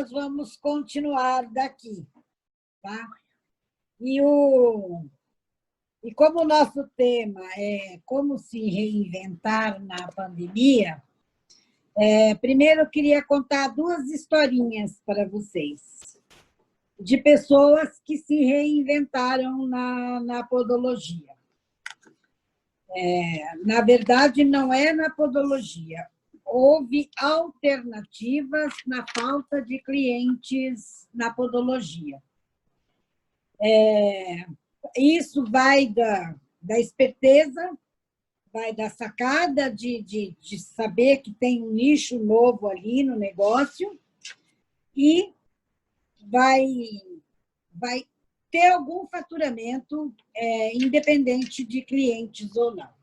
nós vamos continuar daqui, tá? E como o nosso tema é como se reinventar na pandemia, primeiro eu queria contar duas historinhas para vocês, de pessoas que se reinventaram na podologia. Na verdade, não é na podologia. Houve alternativas na falta de clientes na podologia. Isso vai da esperteza, vai da sacada de saber que tem um nicho novo ali no negócio e vai ter algum faturamento, independente de clientes ou não.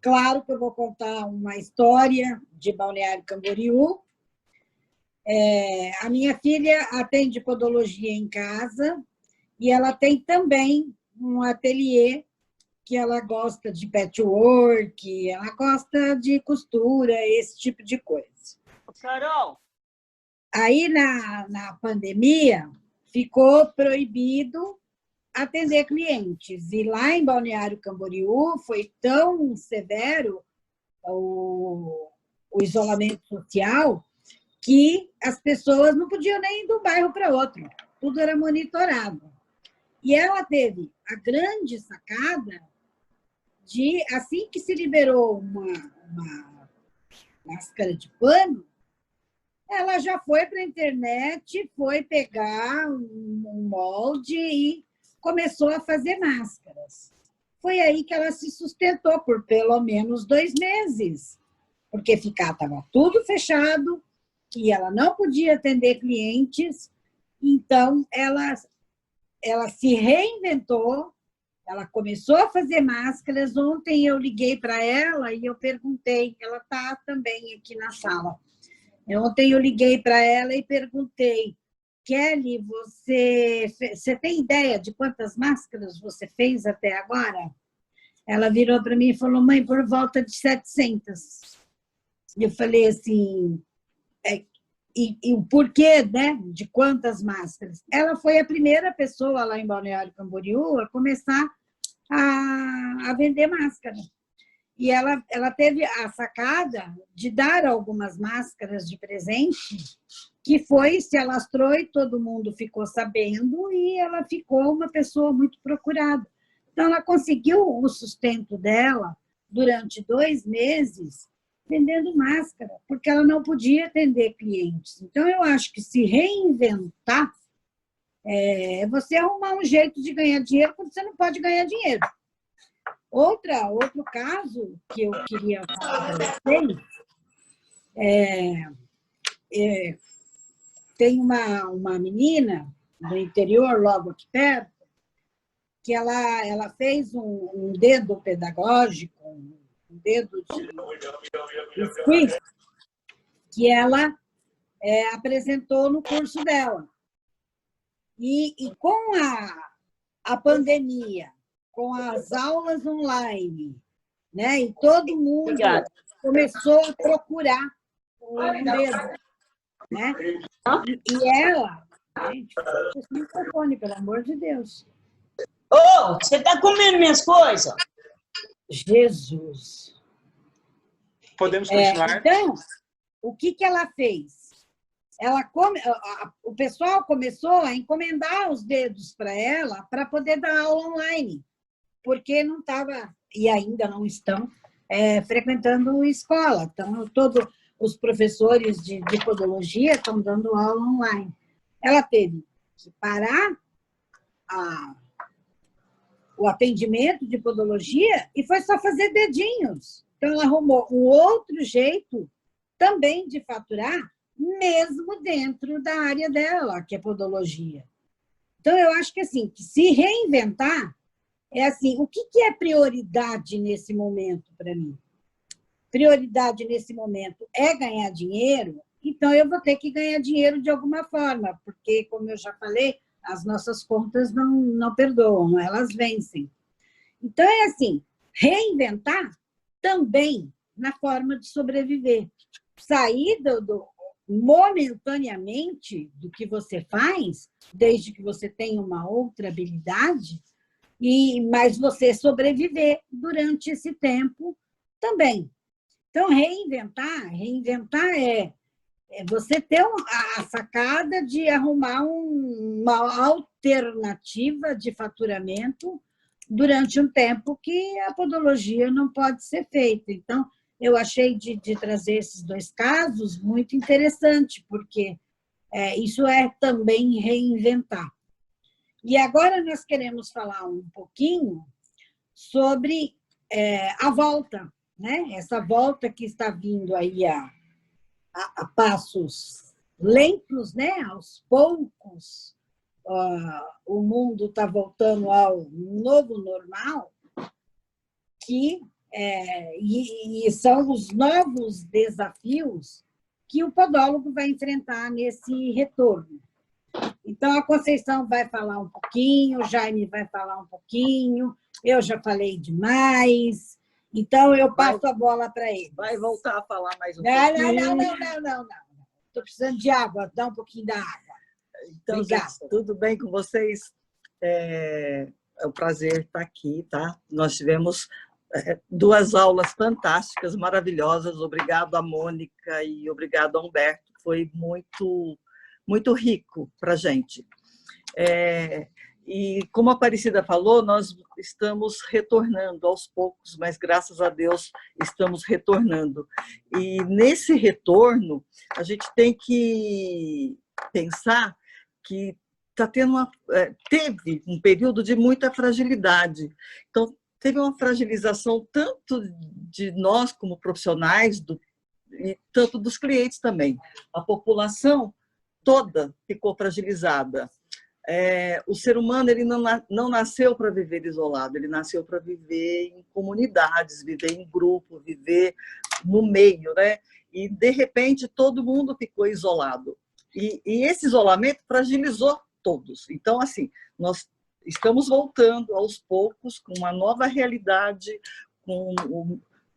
Claro que eu vou contar uma história de Balneário Camboriú. A minha filha atende podologia em casa e ela tem também um ateliê que ela gosta de patchwork, ela gosta de costura, esse tipo de coisa. Carol! Aí, na pandemia, ficou proibido atender clientes. E lá em Balneário Camboriú foi tão severo o isolamento social que as pessoas não podiam nem ir de um bairro para outro. Tudo era monitorado. E ela teve a grande sacada de, assim que se liberou uma máscara de pano, ela já foi para a internet, foi pegar um molde e começou a fazer máscaras. Foi aí que ela se sustentou por pelo menos 2 meses, porque estava tudo fechado e ela não podia atender clientes, então ela se reinventou, ela começou a fazer máscaras. Ontem eu liguei para ela e eu perguntei, ela está também aqui na sala. Ontem eu liguei para ela e perguntei, Kelly, você tem ideia de quantas máscaras você fez até agora? Ela virou para mim e falou, mãe, por volta de 700. Eu falei assim, e o porquê, né, de quantas máscaras? Ela foi a primeira pessoa lá em Balneário Camboriú a começar a vender máscara. E ela teve a sacada de dar algumas máscaras de presente, que se alastrou e todo mundo ficou sabendo, e ela ficou uma pessoa muito procurada. Então, ela conseguiu o sustento dela durante 2 meses vendendo máscara, porque ela não podia atender clientes. Então, eu acho que se reinventar é você arrumar um jeito de ganhar dinheiro quando você não pode ganhar dinheiro. Outro caso que eu queria falar para vocês, tem uma menina do interior, logo aqui perto, que ela fez um dedo pedagógico, um dedo de squeeze, que ela apresentou no curso dela. E com a pandemia, com as aulas online, né? E todo mundo começou a procurar um dedo, né? E ela... Gente, esse microfone, pelo amor de Deus. Ô, você está comendo minhas coisas? Jesus! Podemos continuar? Então, o que ela fez? O pessoal começou a encomendar os dedos para ela para poder dar aula online, porque não estava, e ainda não estão, frequentando escola. Então, todos os professores de podologia estão dando aula online. Ela teve que parar o atendimento de podologia e foi só fazer dedinhos. Então, ela arrumou um outro jeito também de faturar, mesmo dentro da área dela, que é podologia. Então, eu acho que, assim, que se reinventar é assim, o que é prioridade nesse momento para mim? Prioridade nesse momento é ganhar dinheiro, então eu vou ter que ganhar dinheiro de alguma forma, porque, como eu já falei, as nossas contas não perdoam, elas vencem. Então, é assim, reinventar também na forma de sobreviver. Sair momentaneamente do que você faz, desde que você tenha uma outra habilidade, mas você sobreviver durante esse tempo também. Então, reinventar é você ter a sacada de arrumar uma alternativa de faturamento durante um tempo que a podologia não pode ser feita. Então, eu achei de trazer esses dois casos muito interessante, porque isso é também reinventar. E agora nós queremos falar um pouquinho sobre a volta, né? Essa volta que está vindo aí a passos lentos, né? Aos poucos, o mundo está voltando ao novo normal, e são os novos desafios que o podólogo vai enfrentar nesse retorno. Então, a Conceição vai falar um pouquinho, o Jaime vai falar um pouquinho, eu já falei demais, então eu passo a bola para ele. Vai voltar a falar mais um pouquinho. Não. Estou precisando de água, dá um pouquinho da água. Então, gente, tudo bem com vocês? É um prazer estar aqui, tá? Nós tivemos 2 aulas fantásticas, maravilhosas. Obrigado a Mônica e obrigado a Humberto. Foi muito rico para a gente. E como a Aparecida falou, nós estamos retornando aos poucos, mas graças a Deus estamos retornando. E nesse retorno, a gente tem que pensar que teve um período de muita fragilidade. Então, teve uma fragilização tanto de nós como profissionais, e tanto dos clientes também. A população toda ficou fragilizada. O ser humano ele não nasceu para viver isolado, ele nasceu para viver em comunidades, viver em grupo, viver no meio, né? E, de repente, todo mundo ficou isolado. E esse isolamento fragilizou todos. Então, assim, nós estamos voltando aos poucos com uma nova realidade, com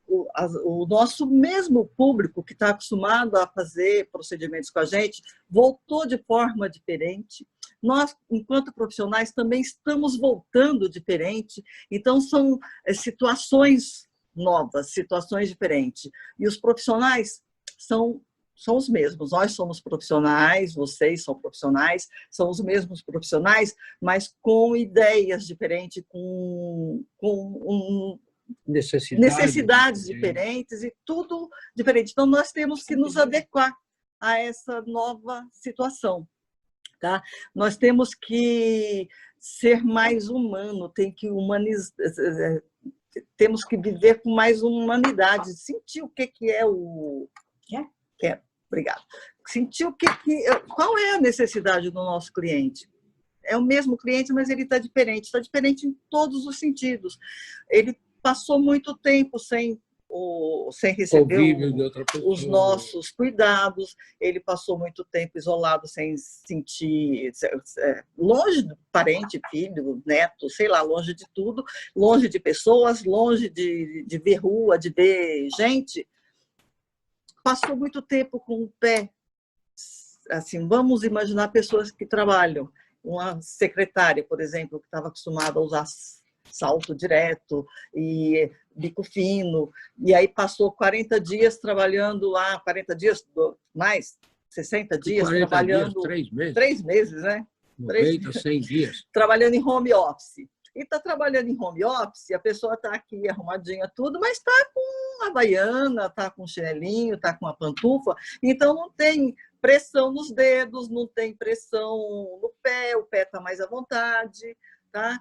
o nosso mesmo público que está acostumado a fazer procedimentos com a gente, voltou de forma diferente. Nós, enquanto profissionais, também estamos voltando diferente. Então, são situações novas, situações diferentes. E os profissionais são os mesmos. Nós somos profissionais, vocês são profissionais, são os mesmos profissionais, mas com ideias diferentes, com necessidades diferentes e tudo diferente. Então, nós temos que nos adequar a essa nova situação. Tá? Nós temos que ser mais humano, temos que viver com mais humanidade, sentir o que é o... Obrigada. Sentir qual é a necessidade do nosso cliente. É o mesmo cliente, mas ele está diferente em todos os sentidos. Ele passou muito tempo sem receber os nossos cuidados, ele passou muito tempo isolado, sem sentir, longe do parente, filho, neto, sei lá, longe de tudo, longe de pessoas, longe de ver rua, de ver gente. Passou muito tempo com o pé, assim, vamos imaginar pessoas que trabalham, uma secretária, por exemplo, que estava acostumada a usar salto direto e bico fino, e aí passou 40 dias trabalhando lá, 40 dias mais, 60 dias trabalhando... Dias, 3 meses. 3 meses, né? 90, 100 dias. Trabalhando em home office. E está trabalhando em home office, a pessoa está aqui arrumadinha tudo, mas está com a havaiana, está com chinelinho, está com a pantufa, então não tem pressão nos dedos, não tem pressão no pé, o pé está mais à vontade, tá?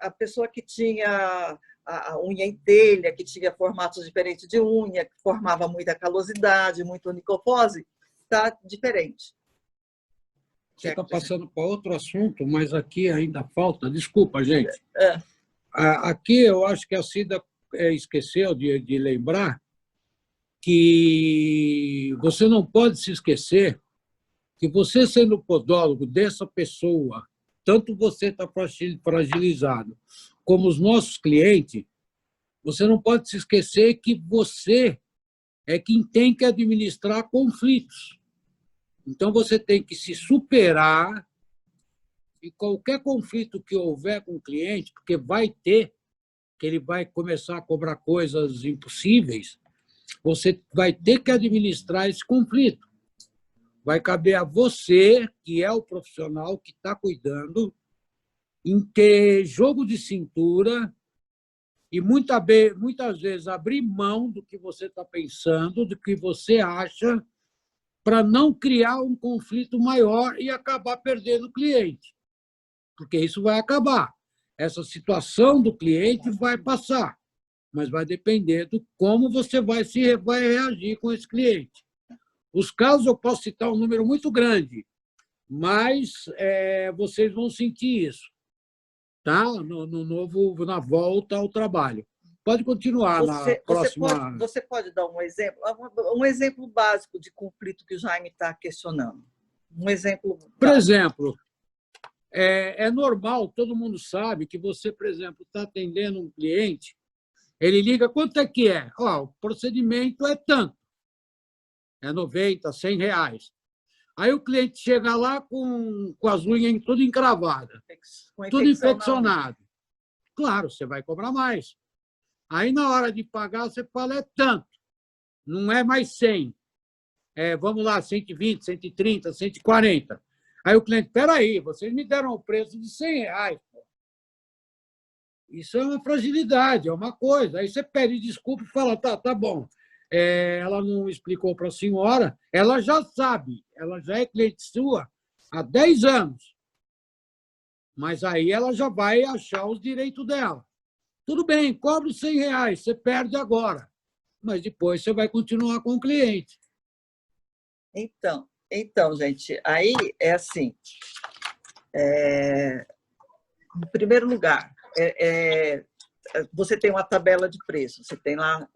A pessoa que tinha a unha em telha, que tinha formatos diferentes de unha, que formava muita calosidade, muita onicofose, está diferente. Você está passando para outro assunto, mas aqui ainda falta. Desculpa, gente. Aqui eu acho que a Cida esqueceu de lembrar que você não pode se esquecer que você, sendo podólogo dessa pessoa, tanto você está fragilizado, como os nossos clientes, você não pode se esquecer que você é quem tem que administrar conflitos. Então, você tem que se superar e qualquer conflito que houver com o cliente, porque vai ter, que ele vai começar a cobrar coisas impossíveis, você vai ter que administrar esse conflito. Vai caber a você, que é o profissional que está cuidando, em ter jogo de cintura e muitas vezes abrir mão do que você está pensando, do que você acha, para não criar um conflito maior e acabar perdendo o cliente. Porque isso vai acabar. Essa situação do cliente vai passar, mas vai depender do como você vai reagir com esse cliente. Os casos, eu posso citar um número muito grande, mas vocês vão sentir isso, tá? Na volta ao trabalho. Pode continuar na próxima. Você pode dar um exemplo básico de conflito que o Jaime está questionando? Um exemplo básico. Por exemplo, é normal, todo mundo sabe que você, por exemplo, está atendendo um cliente, ele liga, quanto é que é? O procedimento é tanto. É 90, 100 reais. Aí o cliente chega lá com as unhas tudo encravadas, tudo infeccionado. Claro, você vai cobrar mais. Aí, na hora de pagar, você fala, é tanto. Não é mais 100. Vamos lá, 120, 130, 140. Aí o cliente, espera aí, vocês me deram o preço de 100 reais. Pô. Isso é uma fragilidade, é uma coisa. Aí você pede desculpa e fala, tá bom. Ela não explicou para a senhora, ela já sabe, ela já é cliente sua há 10 anos. Mas aí ela já vai achar os direitos dela. Tudo bem, cobra os 100 reais, você perde agora. Mas depois você vai continuar com o cliente. Então, gente, aí é assim. Em primeiro lugar, você tem uma tabela de preços, você tem lá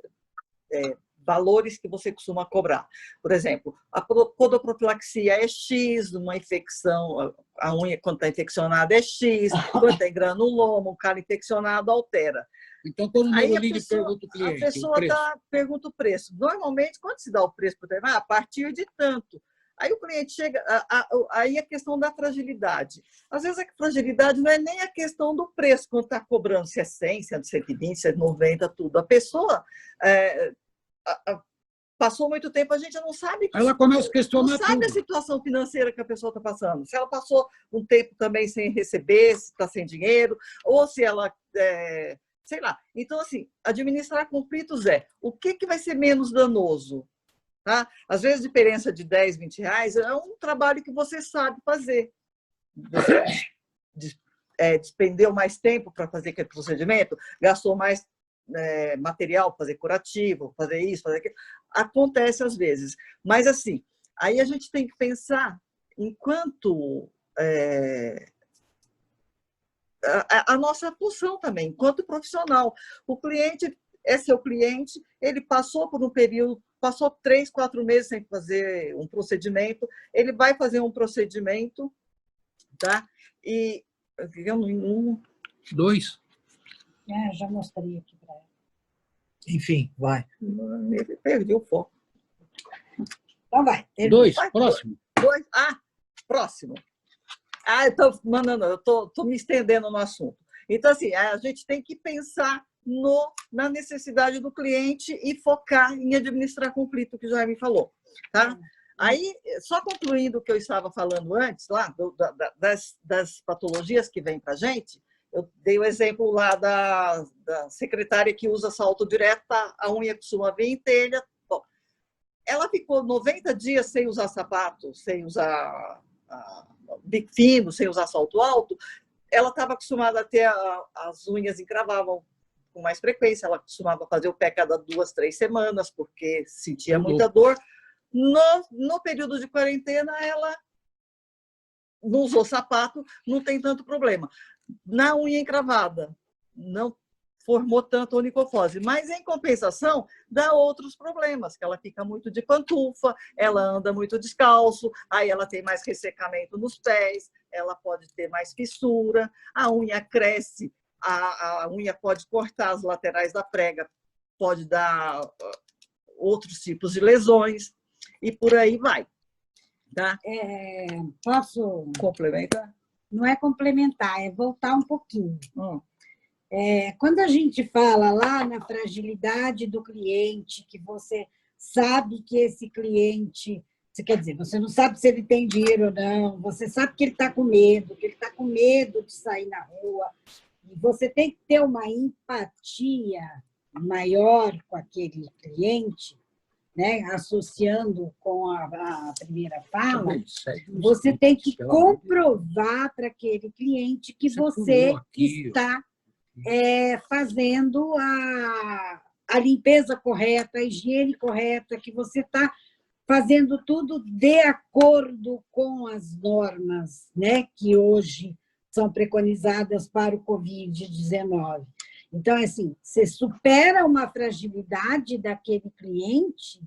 valores que você costuma cobrar. Por exemplo, a podoprofilaxia é X, uma infecção, a unha quando está infeccionada é X, quando tem granuloma, o cara infeccionado altera. Então, todo mundo liga e pergunta o cliente. A pessoa pergunta o preço. Normalmente, quando se dá o preço para o a partir de tanto. Aí o cliente chega, aí a questão da fragilidade. Às vezes a fragilidade não é nem a questão do preço, quando está cobrando se é 100, se é 120, se é 90, tudo. A pessoa passou muito tempo, a gente não sabe. Ela começa a questionar não sabe tudo. A situação financeira que a pessoa está passando. Se ela passou um tempo também sem receber, se está sem dinheiro, ou se ela... sei lá. Então, assim, administrar conflitos o que vai ser menos danoso? Tá? Às vezes, a diferença de 10, 20 reais é um trabalho que você sabe fazer. Você despendeu mais tempo para fazer aquele procedimento, gastou mais material para fazer curativo, fazer isso, fazer aquilo. Acontece às vezes. Mas, assim, aí a gente tem que pensar enquanto... a nossa função também, enquanto profissional. O cliente é seu cliente, ele passou por um período, passou 3, 4 meses sem fazer um procedimento, ele vai fazer um procedimento, tá? E, digamos, em 2. Já mostrei aqui para ela. Enfim, vai. Perdi o foco. Então vai. 2, próximo. 2, próximo. Eu estou mandando, eu estou me estendendo no assunto. Então, assim, a gente tem que pensar na necessidade do cliente e focar em administrar conflito, que o Jaime falou. Tá? Aí, só concluindo o que eu estava falando antes, lá, das patologias que vêm para a gente, eu dei o exemplo lá da secretária que usa salto direto, a unha costuma vir em telha. Bom, ela ficou 90 dias sem usar sapato, sem usar bico fino, sem usar salto alto. Ela estava acostumada a ter as unhas encravavam com mais frequência, ela costumava fazer o pé cada 2, 3 semanas, porque sentia muita dor. No período de quarentena, ela não usou sapato, não tem tanto problema. Na unha encravada, não formou tanto onicofose, mas, em compensação, dá outros problemas, que ela fica muito de pantufa, ela anda muito descalço, aí ela tem mais ressecamento nos pés, ela pode ter mais fissura, a unha cresce, a unha pode cortar as laterais da prega, pode dar outros tipos de lesões, e por aí vai. Tá? Posso... Complementar? Não é complementar, é voltar um pouquinho. Quando a gente fala lá na fragilidade do cliente, que você sabe que esse cliente... Quer dizer, você não sabe se ele tem dinheiro ou não, você sabe que ele está com medo, que ele está com medo de sair na rua. E você tem que ter uma empatia maior com aquele cliente, né? Associando com a primeira fala, você tem que comprovar para aquele cliente que você está fazendo a limpeza correta, a higiene correta, que você está fazendo tudo de acordo com as normas, né, que hoje são preconizadas para o Covid-19. Então, assim, você supera uma fragilidade daquele cliente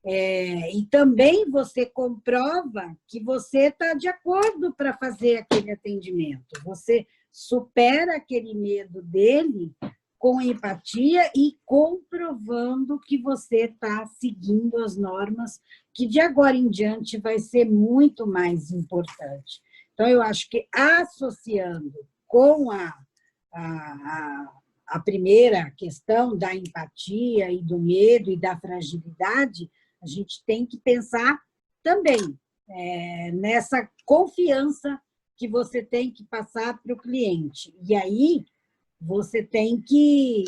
e também você comprova que você está de acordo para fazer aquele atendimento. Você supera aquele medo dele com empatia e comprovando que você está seguindo as normas, que de agora em diante vai ser muito mais importante. Então, eu acho que associando com a primeira questão da empatia e do medo e da fragilidade, a gente tem que pensar também nessa confiança que você tem que passar para o cliente. E aí, você tem que,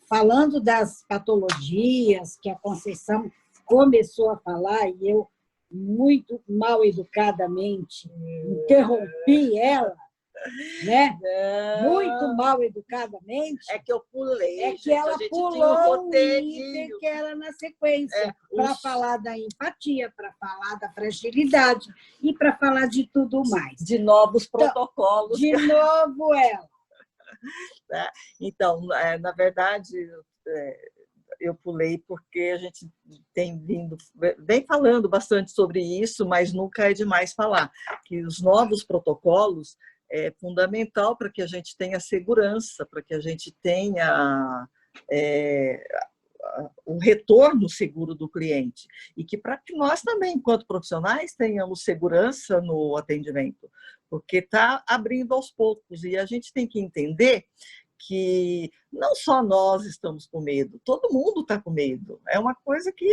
falando das patologias que a Conceição começou a falar, e eu, muito mal educadamente, interrompi ela, né? Muito mal educadamente. É que eu pulei. É que ela pulou um item que era na sequência, para falar da empatia, para falar da fragilidade e para falar de tudo mais. De novos protocolos. De novo ela. Então, na verdade, eu pulei porque a gente vem falando bastante sobre isso, mas nunca é demais falar que os novos protocolos é fundamental para que a gente tenha segurança, para que a gente tenha o retorno seguro do cliente e que para que nós também, enquanto profissionais, tenhamos segurança no atendimento, porque está abrindo aos poucos e a gente tem que entender que não só nós estamos com medo, todo mundo está com medo. É uma coisa que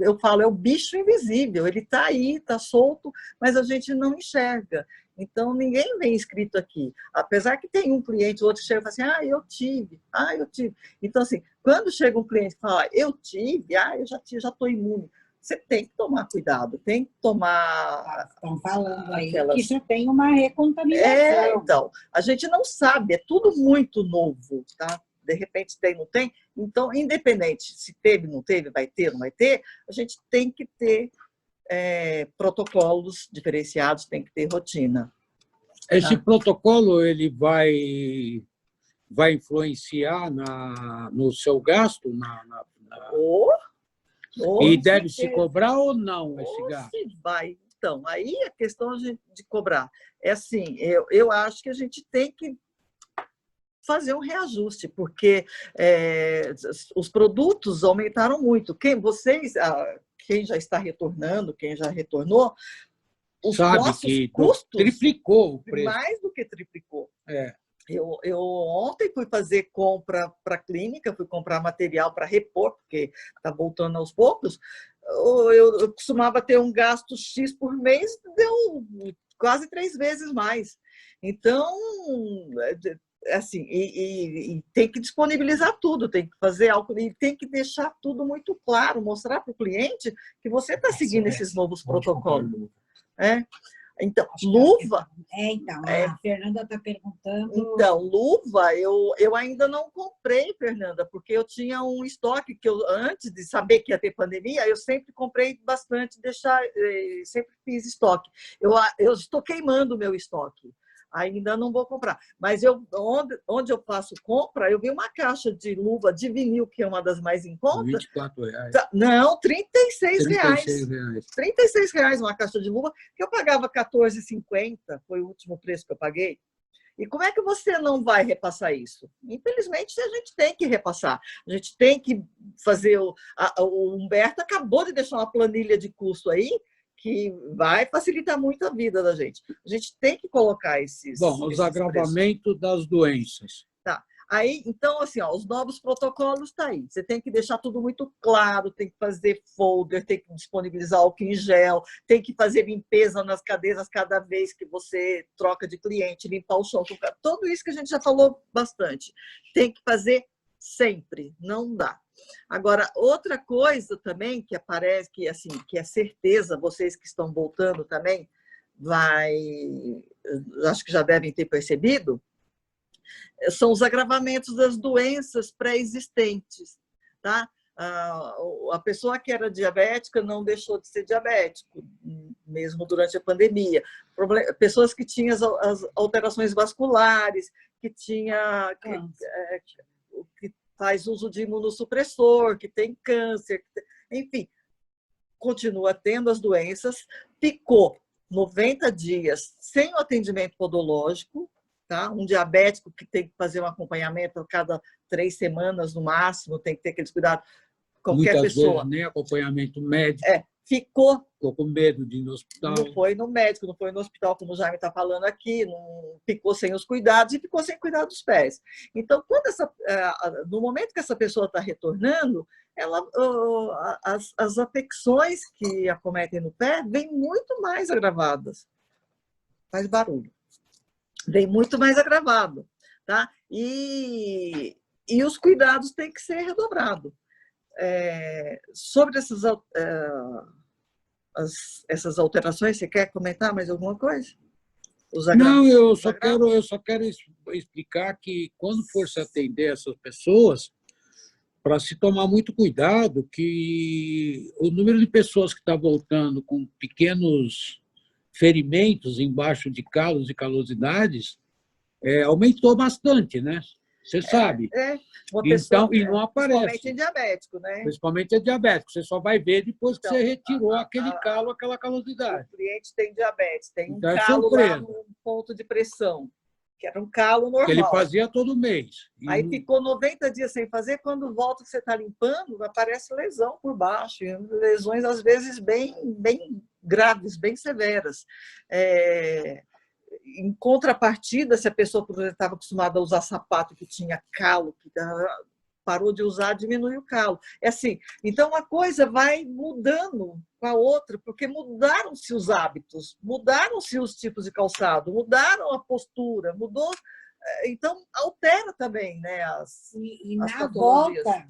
eu falo, é o bicho invisível, ele está aí, está solto, mas a gente não enxerga. Então, ninguém vem escrito aqui. Apesar que tem um cliente, o outro chega e fala assim, eu tive. Então, assim, quando chega um cliente e fala, eu tive, eu já estou imune. Você tem que tomar cuidado, tem que tomar... Estão falando aí que já tem uma recontaminação. Então, a gente não sabe, é tudo muito novo, tá? De repente tem, não tem. Então, independente se teve, não teve, vai ter, não vai ter, a gente tem que ter protocolos diferenciados, tem que ter rotina. Esse protocolo ele vai influenciar no seu gasto? E deve se cobrar ou não esse gasto? Vai. Então, aí a questão de cobrar. É assim, eu acho que a gente tem que fazer um reajuste, porque os produtos aumentaram muito. Quem já está retornando, quem já retornou, os nossos custos triplicou o preço. Mais do que triplicou. Eu ontem fui fazer compra para a clínica, fui comprar material para repor, porque está voltando aos poucos. Eu costumava ter um gasto X por mês, deu quase 3 vezes mais. Então, assim, e tem que disponibilizar tudo, tem que fazer algo, e tem que deixar tudo muito claro, mostrar para o cliente que você está seguindo esses novos protocolos. Então, luva... A Fernanda está perguntando... Então, luva, eu ainda não comprei, Fernanda, porque eu tinha um estoque que antes de saber que ia ter pandemia, eu sempre comprei bastante, sempre fiz estoque. Eu estou queimando o meu estoque. Ainda não vou comprar. Mas onde eu faço compra, eu vi uma caixa de luva de vinil, que é uma das mais em conta. R$24. Não, R$36. R$36 uma caixa de luva, que eu pagava R$14,50, foi o último preço que eu paguei. E como é que você não vai repassar isso? Infelizmente, a gente tem que repassar. A gente tem que fazer... O Humberto acabou de deixar uma planilha de custo aí que vai facilitar muito a vida da gente. A gente tem que colocar esses... Bom, os agravamentos das doenças. Tá. Aí, então, assim, ó, os novos protocolos tá aí. Você tem que deixar tudo muito claro, tem que fazer folder, tem que disponibilizar álcool em gel, tem que fazer limpeza nas cadeiras cada vez que você troca de cliente, limpar o chão. Tudo isso que a gente já falou bastante. Tem que fazer sempre, não dá. Agora, outra coisa também que aparece, que, assim, que é certeza, vocês que estão voltando também, acho que já devem ter percebido, são os agravamentos das doenças pré-existentes, tá? A pessoa que era diabética não deixou de ser diabético, mesmo durante a pandemia. Pessoas que tinham as alterações vasculares, que faz uso de imunossupressor, que tem câncer, enfim, continua tendo as doenças, ficou 90 dias sem o atendimento podológico, tá? Um diabético que tem que fazer um acompanhamento a cada 3 semanas no máximo, tem que ter aqueles cuidados. Qualquer Muitas pessoa. vezes nem acompanhamento médico. Ficou Com medo de ir no hospital. Não foi no médico, não foi no hospital, como o Jaime está falando aqui, não ficou sem os cuidados e ficou sem cuidar dos pés. Então, no momento que essa pessoa está retornando, as afecções que acometem no pé vêm muito mais agravadas. Faz barulho. Vem muito mais agravado. Tá? E os cuidados têm que ser redobrados. Sobre essas alterações, você quer comentar mais alguma coisa? Não, eu só quero explicar que quando for se atender essas pessoas, para se tomar muito cuidado, que o número de pessoas que está voltando com pequenos ferimentos embaixo de calos e calosidades aumentou bastante, né? Você sabe. Uma pessoa, então, e não aparece. Principalmente em diabético, né? Principalmente é diabético. Você só vai ver depois que você retirou aquele calo, aquela calosidade. O cliente tem diabetes, tem um Então, calo lá no ponto de pressão, que era um calo normal. Que ele fazia todo mês. Aí ficou 90 dias sem fazer, quando volta que você está limpando, aparece lesão por baixo, lesões às vezes bem graves, bem severas. Em contrapartida, se a pessoa estava acostumada a usar sapato que tinha calo, que parou de usar, diminui o calo. Assim, então a coisa vai mudando com a outra, porque mudaram-se os hábitos, mudaram-se os tipos de calçado, mudaram a postura, mudou. Então, altera também, né, as na volta,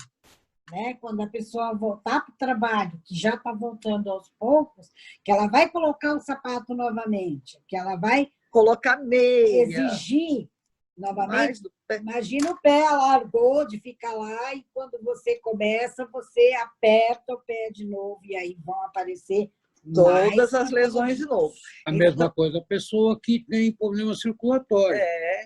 né, quando a pessoa voltar para o trabalho, que já está voltando aos poucos, que ela vai colocar o sapato novamente, que ela vai colocar meia, exigir novamente. Imagina o pé, largou de ficar lá e quando você começa, você aperta o pé de novo e aí vão aparecer todas as lesões de novo. A mesma coisa a pessoa que tem problema circulatório.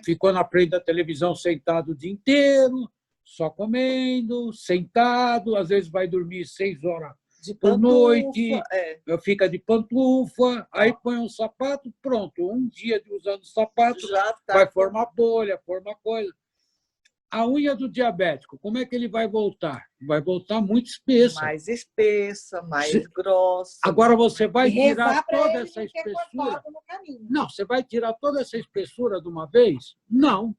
Ficou na frente da televisão sentado o dia inteiro, só comendo, sentado, às vezes vai dormir 6 horas por noite, fica de pantufa, aí põe um sapato, pronto, um dia de usando sapato, vai formar bolha, formar coisa. A unha do diabético, como é que ele vai voltar? Vai voltar muito espessa. Mais espessa, mais grossa. Agora você vai tirar toda essa espessura? Não, você vai tirar toda essa espessura de uma vez? Não.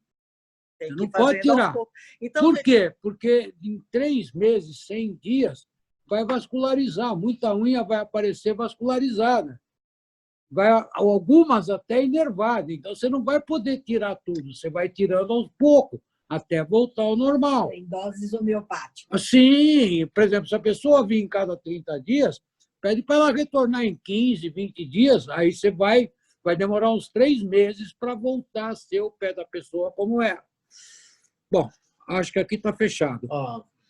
Você não pode tirar. Então, por quê? Porque em 3 meses, 100 dias, vai vascularizar, muita unha vai aparecer vascularizada. Algumas até inervadas. Então, você não vai poder tirar tudo, você vai tirando aos poucos, até voltar ao normal. Em doses homeopáticas. Sim, por exemplo, se a pessoa vir em cada 30 dias, pede para ela retornar em 15, 20 dias, aí você vai demorar uns 3 meses para voltar a ser o pé da pessoa como era. Bom, acho que aqui está fechado.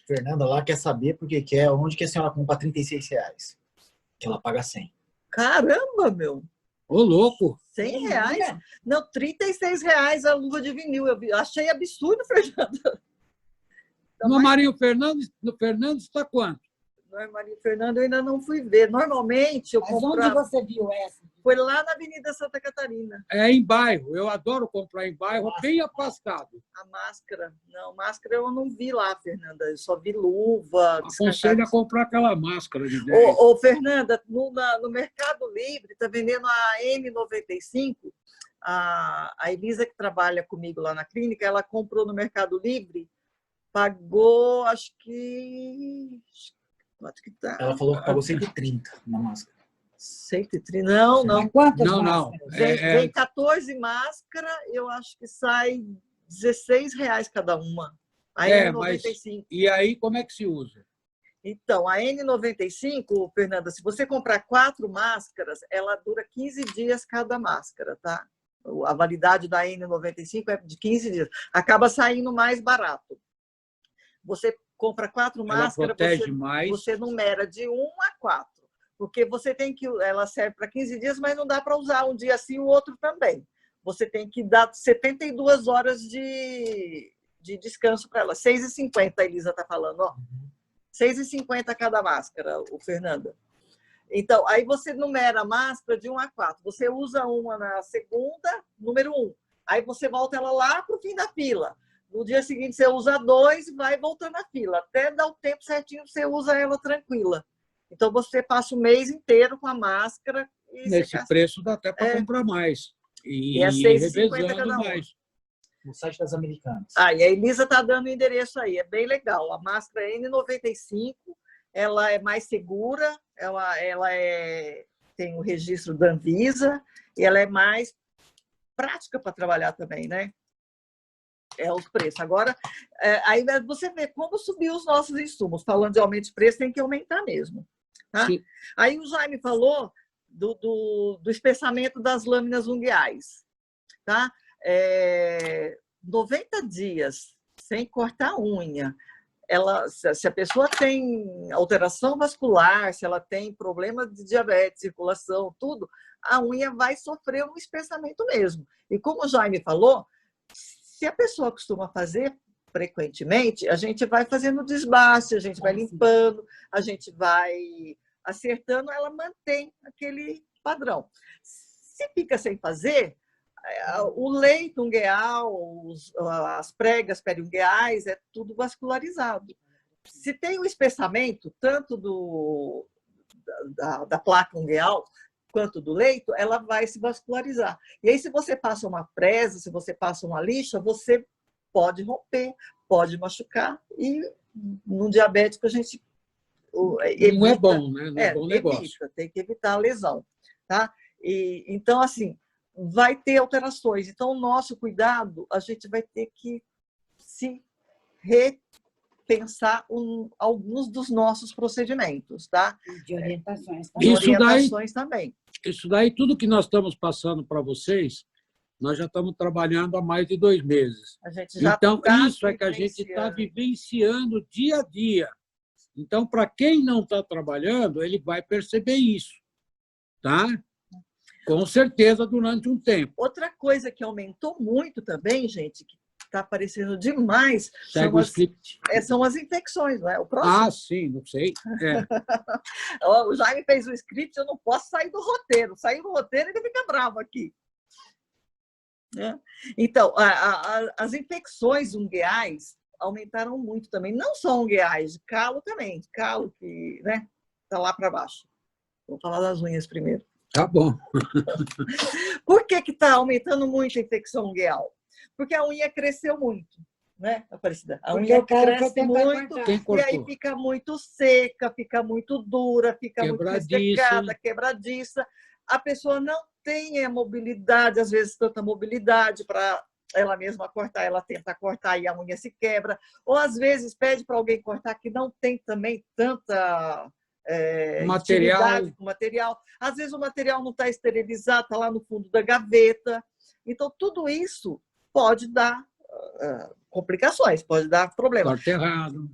Fernanda lá quer saber porque quer onde que a senhora compra R$36, que ela paga 100. Caramba, meu! Ô, louco! R$100? Não, R$36 a luva de vinil. Eu achei absurdo, Fernanda. No Marinho Fernandes está quanto? No Marinho Fernandes eu ainda não fui ver. Normalmente eu Mas compro. onde você viu essa? Foi lá na Avenida Santa Catarina. É em bairro. Eu adoro comprar em bairro, bem afastado. A máscara. Não, máscara eu não vi lá, Fernanda. Eu só vi luva. Aconselho a comprar aquela máscara de 10. Ô, Fernanda, no Mercado Livre está vendendo a N95. A Elisa, que trabalha comigo lá na clínica, ela comprou no Mercado Livre, pagou, acho que... Quanto que tá? Ela falou que pagou 130 na máscara. 130? Não, não. Quantas Não, não. máscaras? Vem 14 máscaras, eu acho que sai R$16 cada uma. A N95. E aí, como é que se usa? Então, a N95, Fernanda, se você comprar 4 máscaras, ela dura 15 dias cada máscara, tá? A validade da N95 é de 15 dias. Acaba saindo mais barato. Você compra 4 máscaras, você numera de 1 a 4. Porque você tem que... Ela serve para 15 dias, mas não dá para usar um dia assim e o outro também. Você tem que dar 72 horas de descanso para ela. 6,50, a Elisa está falando, ó. 6,50 cada máscara, o Fernanda. Então, aí você numera a máscara de 1 a 4. Você usa uma na segunda, número 1. Aí você volta ela lá para o fim da fila. No dia seguinte, você usa 2 e vai voltando a fila. Até dar o tempo certinho, você usa ela tranquila. Então, você passa o mês inteiro com a máscara. E nesse preço dá até para comprar mais. E é 6,50 cada uma. Mais. No site das Americanas. E a Elisa está dando o endereço aí. É bem legal. A máscara N95, ela é mais segura, ela tem o registro da Anvisa e ela é mais prática para trabalhar também, né? É os preços. Agora, aí você vê como subiu os nossos insumos. Falando de aumento de preço, tem que aumentar mesmo. Tá? Aí o Jaime falou do espessamento das lâminas unguiais. Tá? 90 dias sem cortar a unha. Se a pessoa tem alteração vascular, se ela tem problema de diabetes, circulação, tudo, a unha vai sofrer um espessamento mesmo. E como o Jaime falou, se a pessoa costuma fazer frequentemente, a gente vai fazendo desbaste, a gente vai limpando, a gente vai acertando, ela mantém aquele padrão. Se fica sem fazer, o leito ungueal, as pregas periungueais, é tudo vascularizado. Se tem o espessamento, tanto da placa ungueal quanto do leito, ela vai se vascularizar. E aí, se você passa uma presa, se você passa uma lixa, você pode romper, pode machucar, e no diabético a gente evita, não é bom, né? Não é bom negócio. Tem que evitar a lesão. Tá? Então, assim, vai ter alterações. Então, o nosso cuidado, a gente vai ter que se repensar alguns dos nossos procedimentos, tá? De orientações também. Isso daí, tudo que nós estamos passando para vocês, nós já estamos trabalhando há mais de 2 meses. Então, isso é que a gente está vivenciando dia a dia. Então, para quem não está trabalhando, ele vai perceber isso, tá? Com certeza, durante um tempo. Outra coisa que aumentou muito também, gente, que está aparecendo demais, são as infecções, não é? O próximo... sim, não sei. O Jaime fez o script, eu não posso sair do roteiro. Sair do roteiro, ele fica bravo aqui. Então, as infecções ungueais aumentaram muito também. Não só ungueais, calo também. Calo que está lá para baixo. Vou falar das unhas primeiro. Tá bom. Por que está aumentando muito a infecção ungueal? Porque a unha cresceu muito, né, Aparecida? A unha cresce muito e aí fica muito seca, fica muito dura, fica muito ressecada, quebradiça. A pessoa não tem a mobilidade, às vezes tanta mobilidade para ela mesma cortar, ela tenta cortar e a unha se quebra. Ou às vezes pede para alguém cortar que não tem também tanta... material. Às vezes o material não está esterilizado, está lá no fundo da gaveta. Então, tudo isso pode dar complicações, pode dar problemas.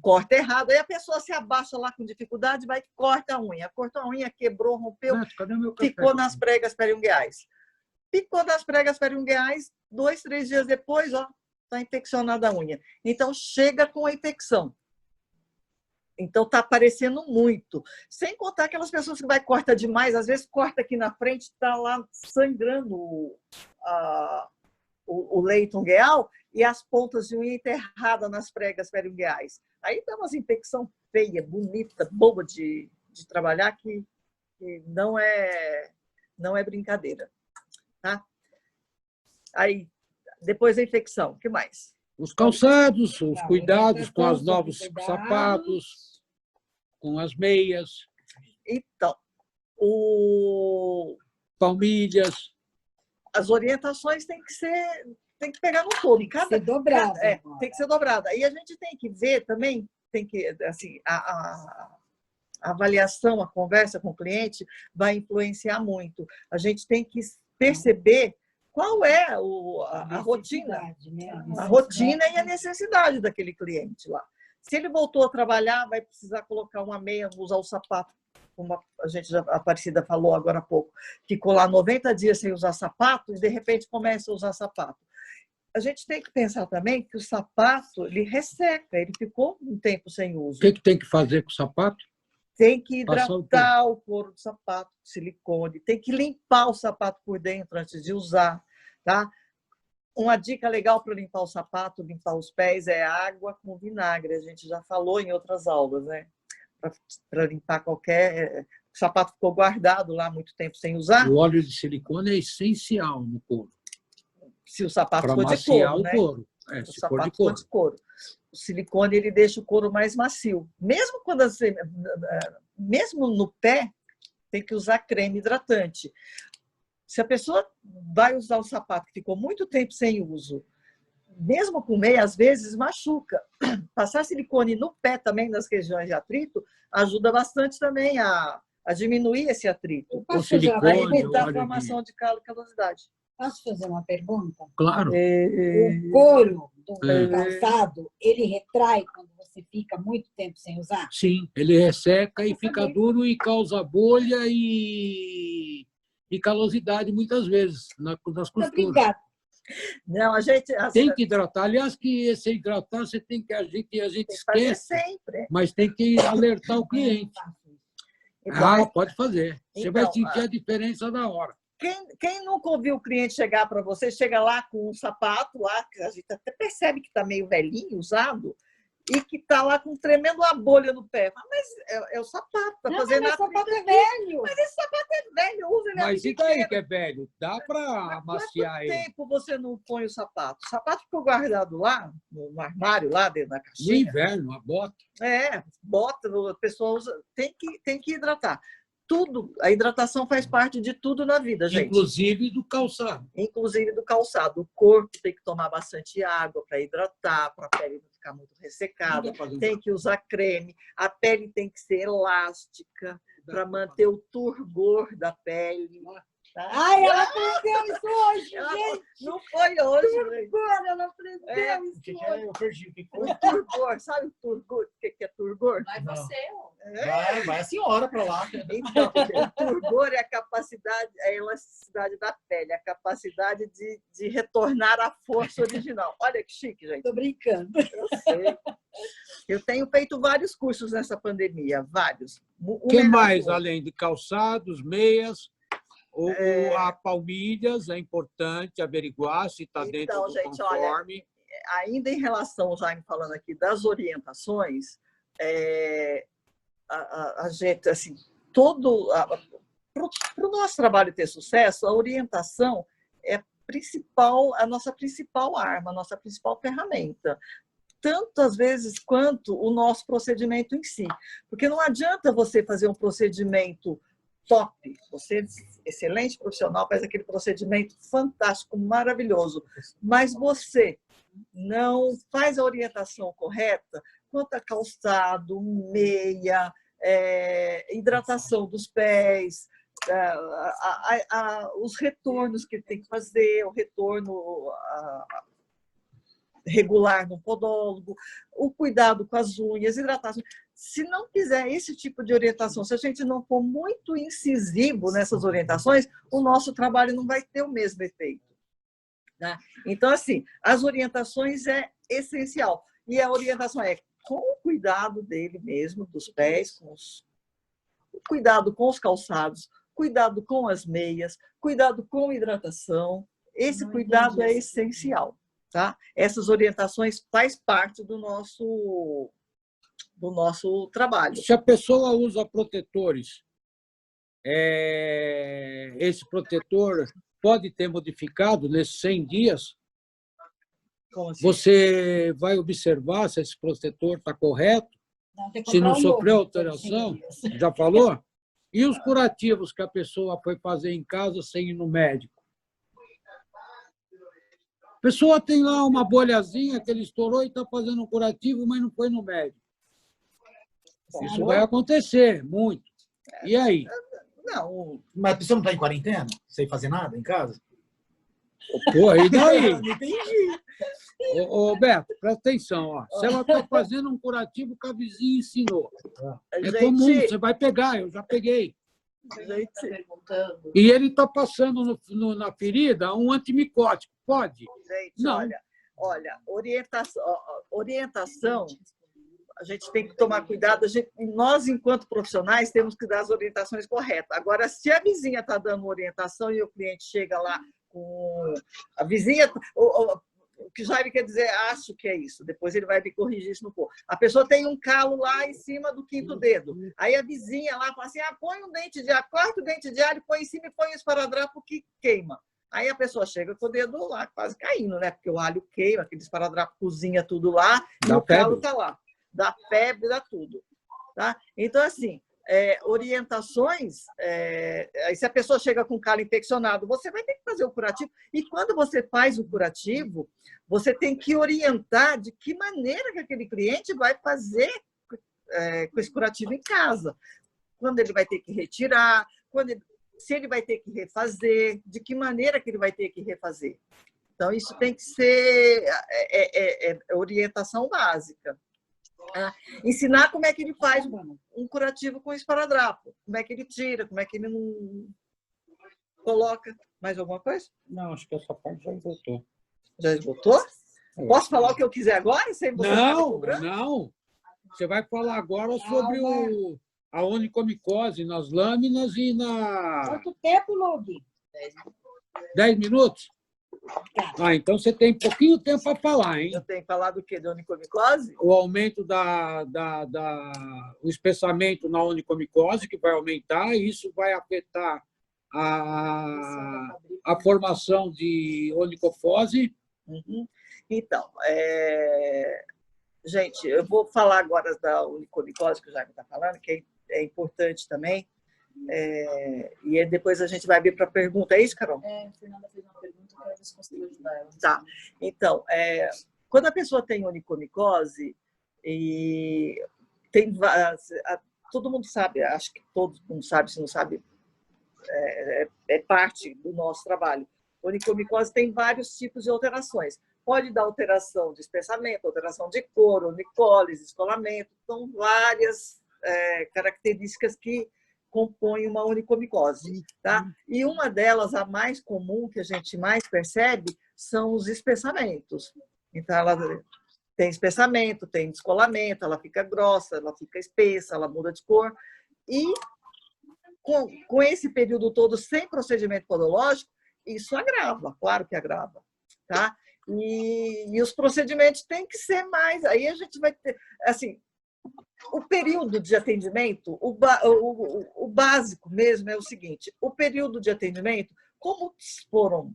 Corta errado. Aí a pessoa se abaixa lá com dificuldade, vai e corta a unha. Cortou a unha, quebrou, rompeu, ficou nas pregas periungueais. Ficou nas pregas periungueais, 2, 3 dias depois, está infeccionada a unha. Então, chega com a infecção. Então, está aparecendo muito. Sem contar aquelas pessoas que vai corta demais, às vezes corta aqui na frente, está lá sangrando o leito ungueal e as pontas de unha enterradas nas pregas periungueais. Aí dá umas infecção feia, bonita, boba de trabalhar, que não é brincadeira. Tá? Aí, depois da infecção, o que mais? Os calçados, os Tá, cuidados com os orientação novos sobre cuidados. sapatos, com as meias, Então, palmilhas. as orientações têm que pegar no todo. Ser dobrada. Tem que ser dobrada. Aí a gente tem que ver também, assim, a avaliação, a conversa com o cliente vai influenciar muito. A gente tem que perceber qual é a rotina. Né? A rotina e a necessidade daquele cliente lá. Se ele voltou a trabalhar, vai precisar colocar uma meia, usar o sapato, como a Aparecida falou agora há pouco, ficou lá 90 dias sem usar sapato e, de repente, começa a usar sapato. A gente tem que pensar também que o sapato, ele resseca, ele ficou um tempo sem uso. O que tem que fazer com o sapato? Tem que hidratar o couro do sapato, silicone, tem que limpar o sapato por dentro antes de usar, tá? Uma dica legal para limpar o sapato, limpar os pés, é água com vinagre. A gente já falou em outras aulas, né? Para limpar qualquer... O sapato ficou guardado lá muito tempo sem usar. O óleo de silicone é essencial no couro. Se o sapato Para for de maciar couro, o né? couro. O Se for sapato de couro. de couro. O silicone, ele deixa o couro mais macio. Mesmo quando mesmo no pé, tem que usar creme hidratante. Se a pessoa vai usar o sapato que ficou muito tempo sem uso, mesmo com meia, às vezes machuca. Passar silicone no pé também, nas regiões de atrito, ajuda bastante também a diminuir esse atrito. O silicone, a evitar a óleo formação de calo e calosidade. Posso fazer uma pergunta? Claro. O couro do É. calçado, ele retrai quando você fica muito tempo sem usar? Sim, ele resseca e fica duro e causa bolha e calosidade muitas vezes nas Muito costuras. obrigada. Não, a gente Tem que hidratar. Aliás, que se hidratar, você tem que agir, que a gente tem que fazer esquece, sempre. mas tem que alertar o cliente. Então, Pode fazer. Você vai sentir a diferença na hora. Quem nunca ouviu o cliente chegar para você, chega lá com um sapato lá, que a gente até percebe que está meio velhinho, usado, e que está lá com tremendo uma bolha no pé. Mas é o sapato, está fazendo Mas a o sapato é velho. Mas esse sapato é velho, usa ele a Mas vida e daí inteira. que é velho? Dá para amaciar Quanto ele. tempo você não põe o sapato? O sapato ficou guardado lá, no armário, lá dentro da No caixinha. inverno, a bota. Bota, a pessoa usa, tem que hidratar. Tudo, a hidratação faz parte de tudo na vida, gente. Inclusive do calçado. Inclusive do calçado. O corpo tem que tomar bastante água para hidratar, para a pele não ficar muito ressecada. Tem que usar creme. A pele tem que ser elástica para manter o turgor da pele. Tá? Ai, ela aprendeu isso hoje, gente. Não foi hoje, gente. Turgor, ela aprendeu isso O que hoje. é? Eu perdi. O que foi? O turgor, sabe o turgor? O que é turgor? Vai Não. você, ó. Vai a senhora para lá. Então, o turgor é a capacidade, a elasticidade da pele, a capacidade de retornar à força original. Olha que chique, gente. Tô brincando. Eu sei. Eu tenho feito vários cursos nessa pandemia, vários. O que mais, além de calçados, meias, a palmilhas, é importante averiguar se está dentro do gente, conforme. olha, ainda em relação, Jaime, falando aqui das orientações, a gente, assim, para o nosso trabalho ter sucesso, a orientação é a nossa principal arma, a nossa principal ferramenta. Tantas vezes quanto o nosso procedimento em si. Porque não adianta você fazer um procedimento top, você, excelente profissional, faz aquele procedimento fantástico, maravilhoso, mas você não faz a orientação correta quanto a calçado, meia, hidratação dos pés, os retornos que tem que fazer, o retorno regular no podólogo, o cuidado com as unhas, hidratação. Se não fizer esse tipo de orientação, se a gente não for muito incisivo nessas orientações, o nosso trabalho não vai ter o mesmo efeito. Né? Então, assim, as orientações é essencial. E a orientação é com o cuidado dele mesmo, dos pés, cuidado com os calçados, cuidado com as meias, cuidado com hidratação. Esse cuidado é essencial, tá? Essas orientações faz parte do nosso trabalho. Se a pessoa usa protetores, esse protetor pode ter modificado nesses 100 dias? Como assim? Você vai observar se esse protetor está correto, se não sofreu alteração, já falou? E os curativos que a pessoa foi fazer em casa sem ir no médico? A pessoa tem lá uma bolhazinha que ele estourou e está fazendo um curativo, mas não foi no médico. Isso vai acontecer muito. E aí? Não, Mas a pessoa não está em quarentena? Sem fazer nada em casa? Pô, e daí? Não entendi. Ô, Beto, presta atenção. Ó. Se ela está fazendo um curativo que a vizinha ensinou, é comum, você vai pegar, eu já peguei. Gente, E ele está passando na ferida um antimicótico. Pode? gente, Não. olha, orientação, a gente tem que tomar cuidado. Nós, enquanto profissionais, temos que dar as orientações corretas. Agora, se a vizinha está dando orientação e o cliente chega lá com a vizinha, o que Jaime quer dizer, acho que é isso. Depois ele vai me corrigir se não for. A pessoa tem um calo lá em cima do quinto dedo. Aí a vizinha lá fala assim: põe um dente de alho, corta o dente de alho, põe em cima e põe o esparadrapo que queima. Aí a pessoa chega com o dedo lá quase caindo, né? Porque o alho queima, aquele esparadrapo cozinha tudo lá, e o calo está lá. Dá febre, dá tudo. Tá? Então, assim, orientações, se a pessoa chega com calo infeccionado, você vai ter que fazer o curativo. E quando você faz o curativo, você tem que orientar de que maneira que aquele cliente vai fazer com esse curativo em casa. Quando ele vai ter que retirar, se ele vai ter que refazer, de que maneira que ele vai ter que refazer. Então, isso tem que ser orientação básica. Ensinar como é que ele faz um curativo com esparadrapo, como é que ele tira, como é que ele não coloca. Mais alguma coisa? Não, acho que essa parte já esgotou. Já esgotou? Posso falar o que eu quiser agora? Sem você Não. Você vai falar agora sobre a onicomicose nas lâminas e na... Quanto tempo, Lug? 10 minutos? Então você tem pouquinho tempo para falar, hein? Eu tenho falado o quê? De onicomicose? O aumento o espessamento na onicomicose, que vai aumentar, e isso vai afetar a formação de onicofose. Uhum. Então, gente, eu vou falar agora da onicomicose, que o Jaime está falando, que é importante também. E depois a gente vai vir para a pergunta. É isso, Carol? A Fernanda fez uma pergunta, eu quero ver se consigo ajudar ela. Tá. Então, quando a pessoa tem onicomicose, e todo mundo sabe, acho que todo mundo sabe, se não sabe, é parte do nosso trabalho. Onicomicose tem vários tipos de alterações. Pode dar alteração de espessamento, alteração de cor, onicólise, descolamento. São várias características que compõem uma onicomicose. Tá? E uma delas, a mais comum, que a gente mais percebe, são os espessamentos. Então, ela tem espessamento, tem descolamento, ela fica grossa, ela fica espessa, ela muda de cor. E com esse período todo sem procedimento podológico, isso agrava, claro que agrava. Tá? E os procedimentos têm que ser mais. Aí a gente vai ter, assim, o período de atendimento, o básico mesmo é o seguinte: o período de atendimento, como foram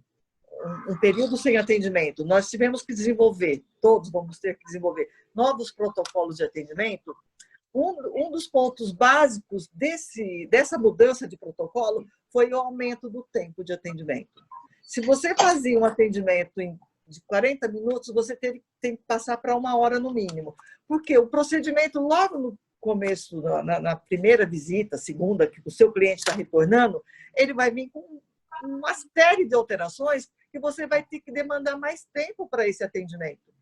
um período sem atendimento, nós tivemos que desenvolver, todos vamos ter que desenvolver novos protocolos de atendimento. Um dos pontos básicos dessa mudança de protocolo foi o aumento do tempo de atendimento. Se você fazia um atendimento de 40 minutos, você tem que passar para 1 hora no mínimo. Porque o procedimento, logo no começo, na primeira visita, segunda, que o seu cliente está retornando, ele vai vir com uma série de alterações que você vai ter que demandar mais tempo para esse atendimento.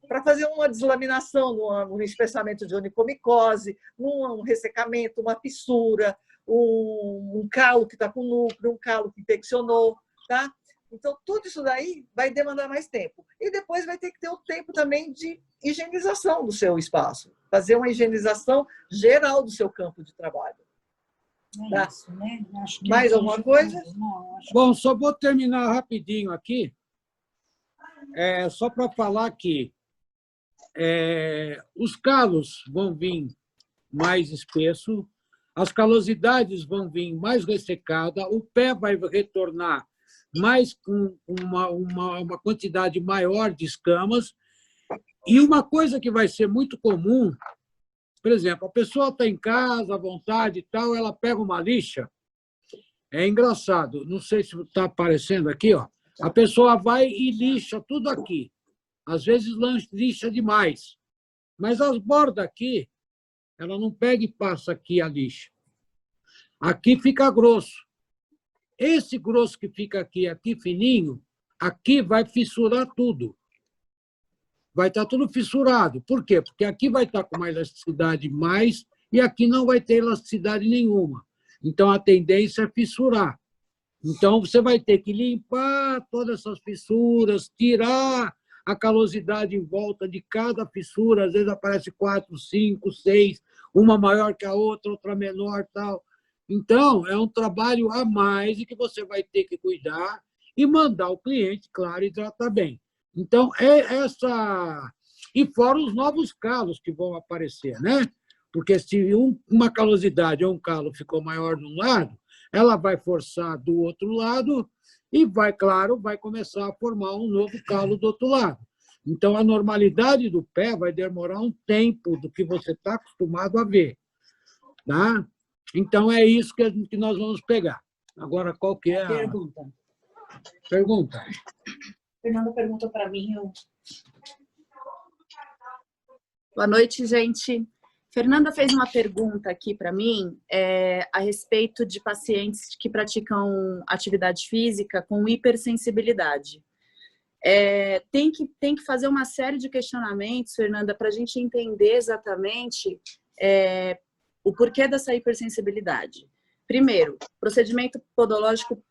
Para fazer uma deslaminação, um espessamento de onicomicose, um ressecamento, uma fissura, um calo que está com núcleo, um calo que infeccionou, tá? Então, tudo isso daí vai demandar mais tempo. E depois vai ter que ter o tempo também de higienização do seu espaço. Fazer uma higienização geral do seu campo de trabalho. É isso, né? Acho que Mais alguma coisa? Não, acho Bom, só vou terminar rapidinho aqui, só para falar que os calos vão vir mais espesso, as calosidades vão vir mais ressecada, o pé vai retornar mais com uma quantidade maior de escamas. E uma coisa que vai ser muito comum, por exemplo, a pessoa está em casa, à vontade e tal, ela pega uma lixa. É engraçado, não sei se está aparecendo aqui, ó. A pessoa vai e lixa tudo aqui. Às vezes lixa demais. Mas as bordas aqui, ela não pega e passa aqui a lixa. Aqui fica grosso. Esse grosso que fica aqui fininho, aqui vai fissurar tudo. Vai estar tudo fissurado. Por quê? Porque aqui vai estar com uma elasticidade mais e aqui não vai ter elasticidade nenhuma. Então, a tendência é fissurar. Então, você vai ter que limpar todas essas fissuras, tirar a calosidade em volta de cada fissura. Às vezes aparece 4, 5, 6, uma maior que a outra menor, tal. Então, é um trabalho a mais e que você vai ter que cuidar e mandar o cliente, claro, hidratar bem. Então, E fora os novos calos que vão aparecer, né? Porque se uma calosidade ou um calo ficou maior de um lado, ela vai forçar do outro lado e vai começar a formar um novo calo do outro lado. Então, a normalidade do pé vai demorar um tempo do que você está acostumado a ver. Tá? Então, é isso que nós vamos pegar. Agora, qual que é a... Pergunta. Fernanda perguntou para mim. Boa noite, gente. Fernanda fez uma pergunta aqui para mim a respeito de pacientes que praticam atividade física com hipersensibilidade. Tem que fazer uma série de questionamentos, Fernanda, para a gente entender exatamente o porquê dessa hipersensibilidade. Primeiro, o procedimento podológico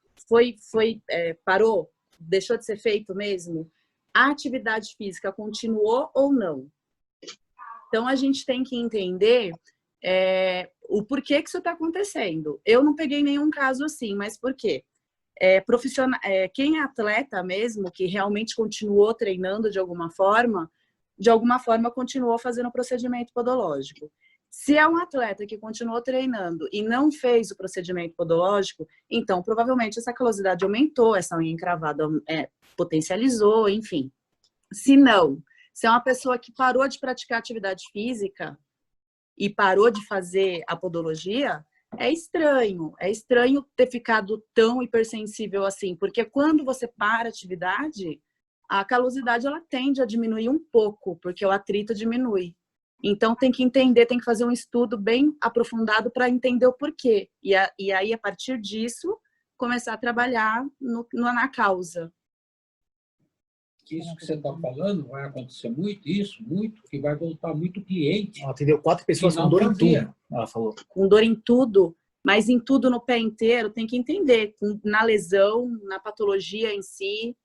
parou, deixou de ser feito mesmo? A atividade física continuou ou não? Então, a gente tem que entender o porquê que isso está acontecendo. Eu não peguei nenhum caso assim, mas por quê? Quem é atleta mesmo, que realmente continuou treinando de alguma forma continuou fazendo o procedimento podológico. Se é um atleta que continuou treinando e não fez o procedimento podológico, então provavelmente essa calosidade aumentou, essa unha encravada potencializou, enfim. Se não, se é uma pessoa que parou de praticar atividade física e parou de fazer a podologia, é estranho ter ficado tão hipersensível assim, porque quando você para a atividade, a calosidade ela tende a diminuir um pouco, porque o atrito diminui. Então, tem que entender, tem que fazer um estudo bem aprofundado para entender o porquê. E aí, a partir disso, começar a trabalhar na causa. Isso que você está falando vai acontecer muito, que vai voltar muito cliente. Ela atendeu 4 pessoas com dor em tudo, ela falou. Com dor em tudo, mas em tudo no pé inteiro, tem que entender. Na lesão, na patologia em si.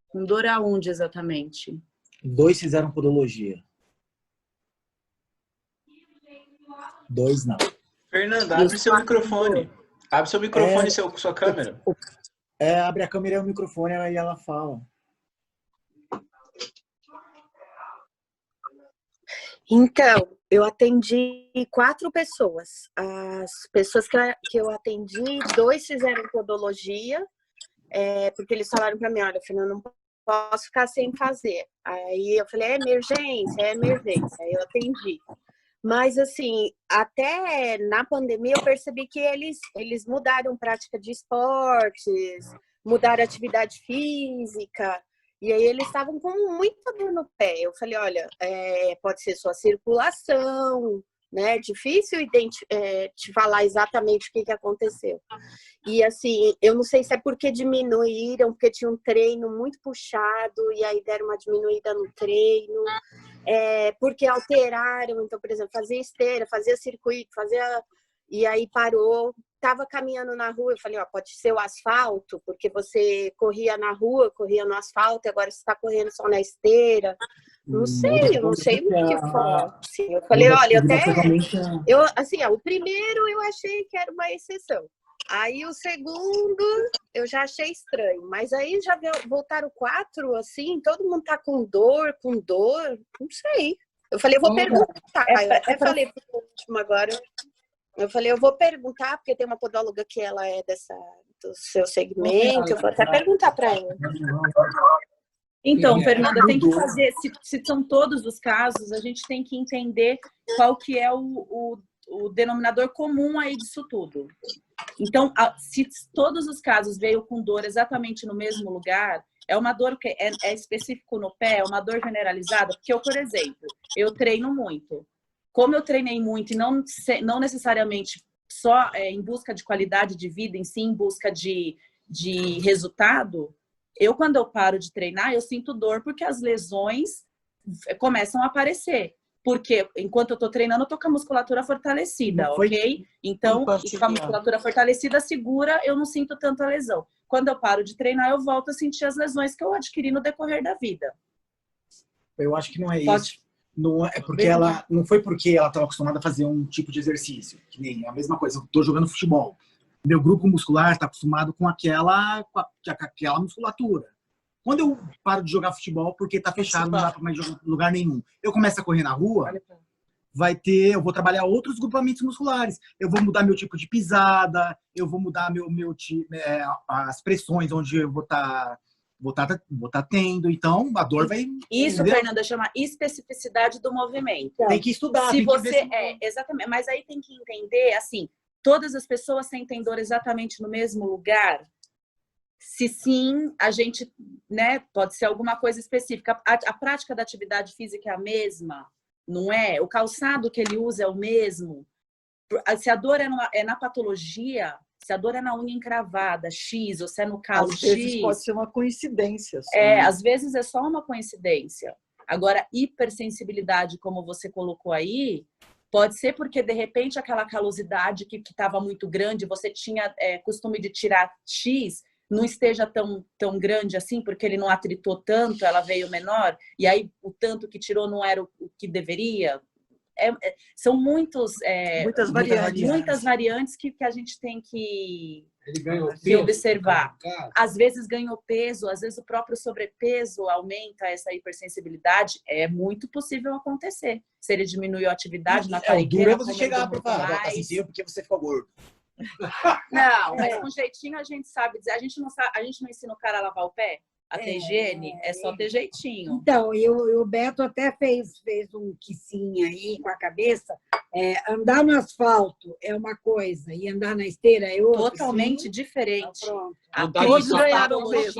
Com dor aonde exatamente? 2 fizeram podologia. 2 não. Fernanda, abre seu microfone. Abre seu microfone e sua câmera. Abre a câmera e o microfone, aí ela fala. Então, eu atendi 4 pessoas. As pessoas que eu atendi, 2 fizeram podologia, porque eles falaram para mim, olha, Fernanda, não posso ficar sem fazer. Aí eu falei, é emergência. Aí eu atendi. Mas, assim, até na pandemia eu percebi que eles mudaram prática de esportes, mudaram atividade física, e aí eles estavam com muita dor no pé. Eu falei, olha, pode ser sua circulação, né? É difícil te falar exatamente o que aconteceu. E, assim, eu não sei se é porque diminuíram, porque tinha um treino muito puxado, e aí deram uma diminuída no treino. Porque alteraram, então, por exemplo, fazia esteira, fazia circuito, e aí parou, estava caminhando na rua, eu falei, ó, pode ser o asfalto, porque você corria na rua, corria no asfalto, e agora você está correndo só na esteira. Não sei, eu não sei o que foi. Assim, eu falei, olha, assim, ó, o primeiro eu achei que era uma exceção. Aí o segundo eu já achei estranho, mas aí já voltaram 4, assim, todo mundo tá com dor, não sei. Eu falei, eu vou perguntar. Eu até falei pro último agora. Eu falei, eu vou perguntar, porque tem uma podóloga que ela é do seu segmento, eu vou até perguntar para ela. Então, Fernanda, tem que fazer, se são todos os casos, a gente tem que entender qual que é o denominador comum aí disso tudo. Então, se todos os casos veio com dor exatamente no mesmo lugar, é uma dor que é específico no pé, é uma dor generalizada, porque eu, por exemplo, eu treino muito. Como eu treinei muito e não necessariamente só em busca de qualidade de vida, em si em busca de resultado, quando eu paro de treinar, eu sinto dor porque as lesões começam a aparecer. Porque enquanto eu estou treinando, eu estou com a musculatura fortalecida, ok? Então, com a musculatura fortalecida segura, eu não sinto tanto a lesão. Quando eu paro de treinar, eu volto a sentir as lesões que eu adquiri no decorrer da vida. Eu acho que não é isso. Não é porque não foi porque ela estava acostumada a fazer um tipo de exercício, que nem a mesma coisa. Eu estou jogando futebol. Meu grupo muscular está acostumado com aquela musculatura. Quando eu paro de jogar futebol porque está fechado, não dá para mais jogar em lugar nenhum, eu começo a correr na rua, eu vou trabalhar outros grupamentos musculares. Eu vou mudar meu tipo de pisada, eu vou mudar as pressões onde eu vou estar tendo. Então, a dor vai... Isso, Fernanda, chama especificidade do movimento. Tem que estudar. Se você exatamente, mas aí tem que entender, assim, todas as pessoas sentem dor exatamente no mesmo lugar? Se sim, a gente, né, pode ser alguma coisa específica. A prática da atividade física é a mesma, não é? O calçado que ele usa é o mesmo. Se a dor é na patologia, se a dor é na unha encravada, X, ou se é no calo, Às vezes X... pode ser uma coincidência. Só, né? Às vezes é só uma coincidência. Agora, hipersensibilidade, como você colocou aí, pode ser porque, de repente, aquela calosidade que estava muito grande, você tinha costume de tirar X, não esteja tão grande assim, porque ele não atritou tanto, ela veio menor, e aí o tanto que tirou não era o que deveria. São muitas variantes que a gente tem que observar. Às vezes ganhou peso, às vezes o próprio sobrepeso aumenta essa hipersensibilidade. É muito possível acontecer. Se ele diminuiu a atividade na quarentena... O duro é você chegar para falar, tá sentindo porque você ficou gordo. Não, mas com jeitinho a gente sabe dizer. A gente não ensina o cara a lavar o pé? A ter higiene? É só ter jeitinho. Então, o Beto até fez um quicinho aí com a cabeça. Andar no asfalto é uma coisa e andar na esteira é outra. Totalmente diferente. Todos ganharam peso.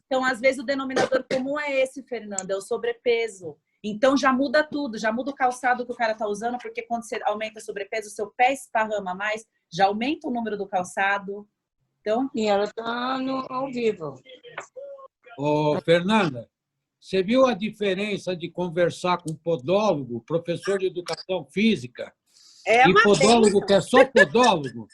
Então, às vezes, o denominador comum é esse, Fernanda, é o sobrepeso. Então, já muda tudo, já muda o calçado que o cara está usando, porque quando você aumenta o sobrepeso, o seu pé esparrama mais, já aumenta o número do calçado. Então... E ela está ao vivo. Ô, Fernanda, você viu benção de conversar com podólogo, professor de educação física, e podólogo que é só podólogo?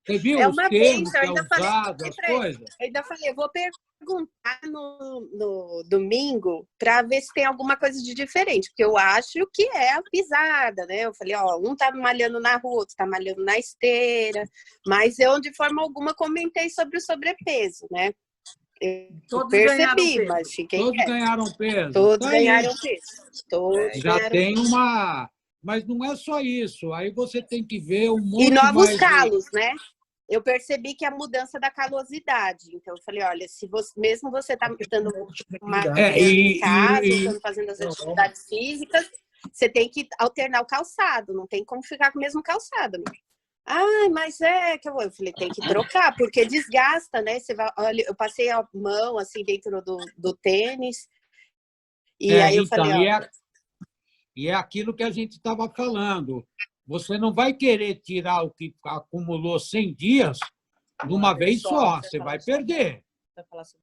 Você viu os termos que é usado, as coisas? Eu ainda falei, eu vou perguntar no domingo para ver se tem alguma coisa de diferente, porque eu acho que é a pisada, né? Eu falei, ó, um tá malhando na rua, outro tá malhando na esteira, mas eu, de forma alguma, comentei sobre o sobrepeso, né? Todos percebi, mas fiquei Todos ganharam peso. Todos ganharam peso. Já tem uma... Mas não é só isso. Aí você tem que ver um monte e novos mais calos, né? Eu percebi que a mudança da calosidade. Então, eu falei, olha, se mesmo você está estando em casa, estando fazendo as atividades físicas, você tem que alternar o calçado. Não tem como ficar com o mesmo calçado, né? Ah, mas que eu falei, tem que trocar, porque desgasta, né? Você vai, olha, eu passei a mão assim dentro do tênis. E aí eu falei, ó... E é aquilo que a gente estava falando. Você não vai querer tirar o que acumulou 100 dias de uma vez só. Você vai perder.